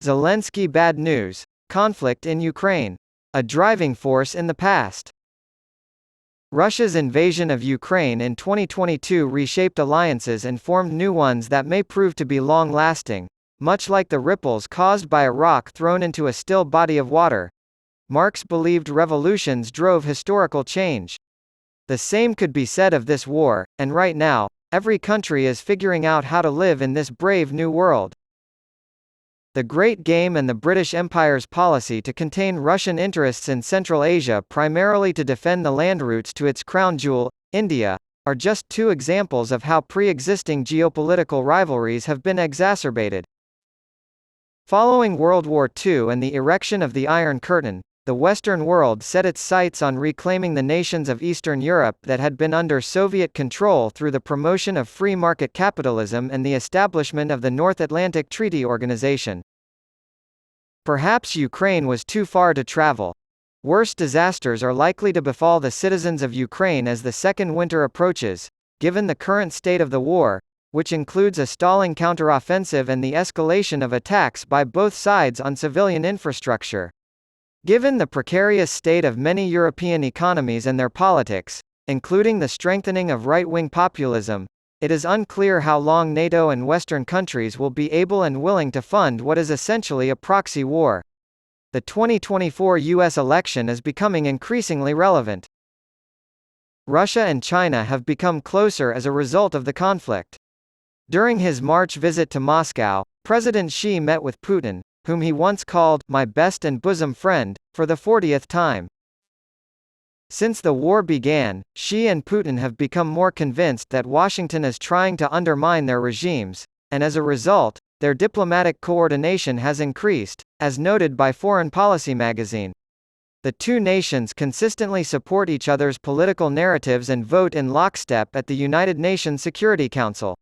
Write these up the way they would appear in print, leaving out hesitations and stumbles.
Zelensky Bad News Conflict in Ukraine. A driving force in the past. Russia's invasion of Ukraine in 2022 reshaped alliances and formed new ones that may prove to be long-lasting, much like the ripples caused by a rock thrown into a still body of water. Marx believed revolutions drove historical change. The same could be said of this war, and right now, every country is figuring out how to live in this brave new world. The Great Game and the British Empire's policy to contain Russian interests in Central Asia primarily to defend the land routes to its crown jewel, India, are just two examples of how pre-existing geopolitical rivalries have been exacerbated. Following World War II and the erection of the Iron Curtain, the Western world set its sights on reclaiming the nations of Eastern Europe that had been under Soviet control through the promotion of free market capitalism and the establishment of the North Atlantic Treaty Organization. Perhaps Ukraine was too far to travel. Worse disasters are likely to befall the citizens of Ukraine as the second winter approaches, given the current state of the war, which includes a stalling counteroffensive and the escalation of attacks by both sides on civilian infrastructure. Given the precarious state of many European economies and their politics, including the strengthening of right-wing populism, it is unclear how long NATO and Western countries will be able and willing to fund what is essentially a proxy war. The 2024 U.S. election is becoming increasingly relevant. Russia and China have become closer as a result of the conflict. During his March visit to Moscow, President Xi met with Putin, whom he once called "my best and bosom friend," for the 40th time. Since the war began, Xi and Putin have become more convinced that Washington is trying to undermine their regimes, and as a result, their diplomatic coordination has increased, as noted by Foreign Policy magazine. The two nations consistently support each other's political narratives and vote in lockstep at the United Nations Security Council.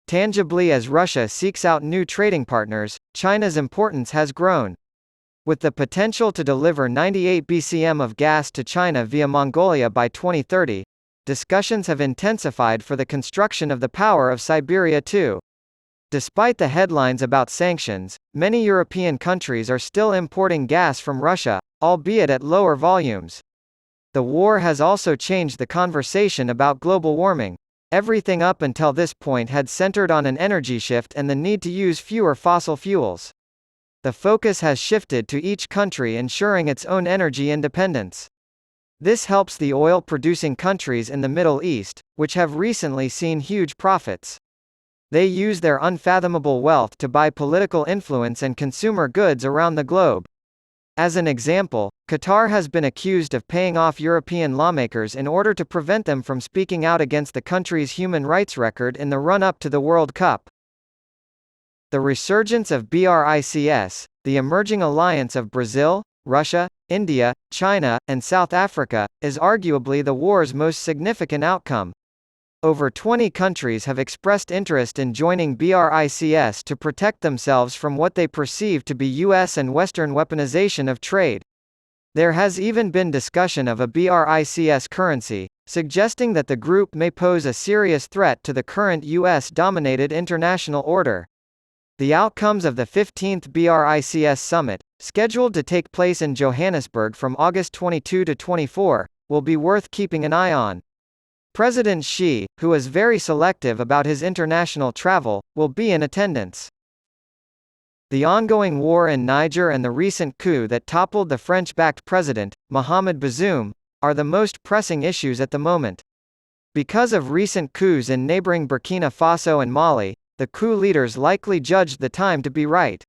Tangibly, as Russia seeks out new trading partners, China's importance has grown. With the potential to deliver 98 BCM of gas to China via Mongolia by 2030, discussions have intensified for the construction of the Power of Siberia 2. Despite the headlines about sanctions, many European countries are still importing gas from Russia, albeit at lower volumes. The war has also changed the conversation about global warming. Everything up until this point had centered on an energy shift and the need to use fewer fossil fuels. The focus has shifted to each country ensuring its own energy independence. This helps the oil-producing countries in the Middle East, which have recently seen huge profits. They use their unfathomable wealth to buy political influence and consumer goods around the globe. As an example, Qatar has been accused of paying off European lawmakers in order to prevent them from speaking out against the country's human rights record in the run-up to the World Cup. The resurgence of BRICS, the emerging alliance of Brazil, Russia, India, China, and South Africa, is arguably the war's most significant outcome. Over 20 countries have expressed interest in joining BRICS to protect themselves from what they perceive to be U.S. and Western weaponization of trade. There has even been discussion of a BRICS currency, suggesting that the group may pose a serious threat to the current U.S.-dominated international order. The outcomes of the 15th BRICS summit, scheduled to take place in Johannesburg from August 22 to 24, will be worth keeping an eye on. President Xi, who is very selective about his international travel, will be in attendance. The ongoing war in Niger and the recent coup that toppled the French-backed president, Mohamed Bazoum, are the most pressing issues at the moment. Because of recent coups in neighboring Burkina Faso and Mali, the coup leaders likely judged the time to be right.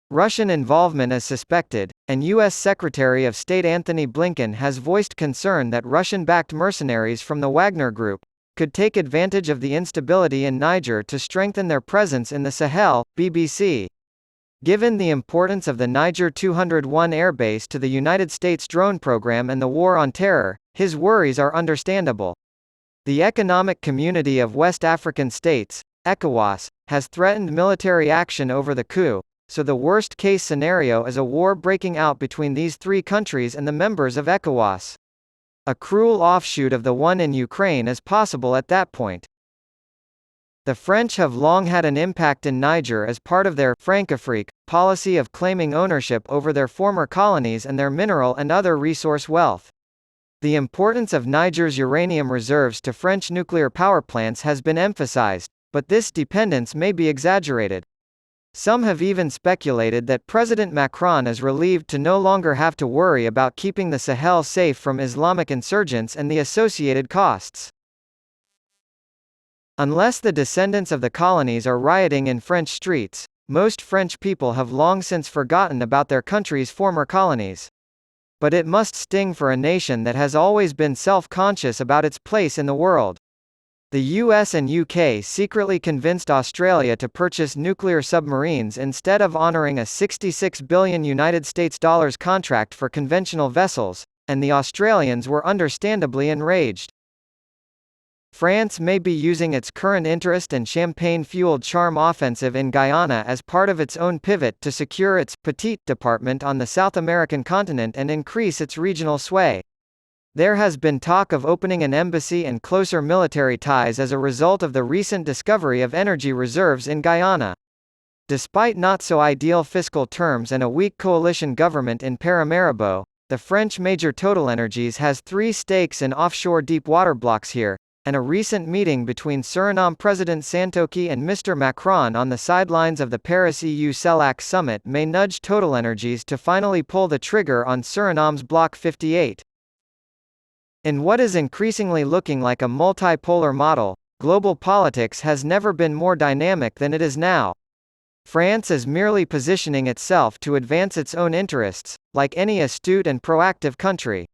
Russian involvement is suspected, and U.S. Secretary of State Antony Blinken has voiced concern that Russian-backed mercenaries from the Wagner Group could take advantage of the instability in Niger to strengthen their presence in the Sahel. BBC. Given the importance of the Niger 201 airbase to the United States drone program and the war on terror, his worries are understandable. The Economic Community of West African States, ECOWAS, has threatened military action over the coup, so the worst-case scenario is a war breaking out between these three countries and the members of ECOWAS. A cruel offshoot of the one in Ukraine is possible at that point. The French have long had an impact in Niger as part of their Francafrique policy of claiming ownership over their former colonies and their mineral and other resource wealth. The importance of Niger's uranium reserves to French nuclear power plants has been emphasized, but this dependence may be exaggerated. Some have even speculated that President Macron is relieved to no longer have to worry about keeping the Sahel safe from Islamic insurgents and the associated costs. Unless the descendants of the colonies are rioting in French streets, most French people have long since forgotten about their country's former colonies. But it must sting for a nation that has always been self-conscious about its place in the world. The US and UK secretly convinced Australia to purchase nuclear submarines instead of honoring a $66 billion United States dollars contract for conventional vessels, and the Australians were understandably enraged. France may be using its current interest and champagne-fueled charm offensive in Guyana as part of its own pivot to secure its petite department on the South American continent and increase its regional sway. There has been talk of opening an embassy and closer military ties as a result of the recent discovery of energy reserves in Guyana. Despite not-so-ideal fiscal terms and a weak coalition government in Paramaribo, the French major TotalEnergies has 3 stakes in offshore deep-water blocks here, and a recent meeting between Suriname President Santokhi and Mr. Macron on the sidelines of the Paris EU-CELAC summit may nudge TotalEnergies to finally pull the trigger on Suriname's Block 58. In what is increasingly looking like a multipolar model, global politics has never been more dynamic than it is now. France is merely positioning itself to advance its own interests, like any astute and proactive country.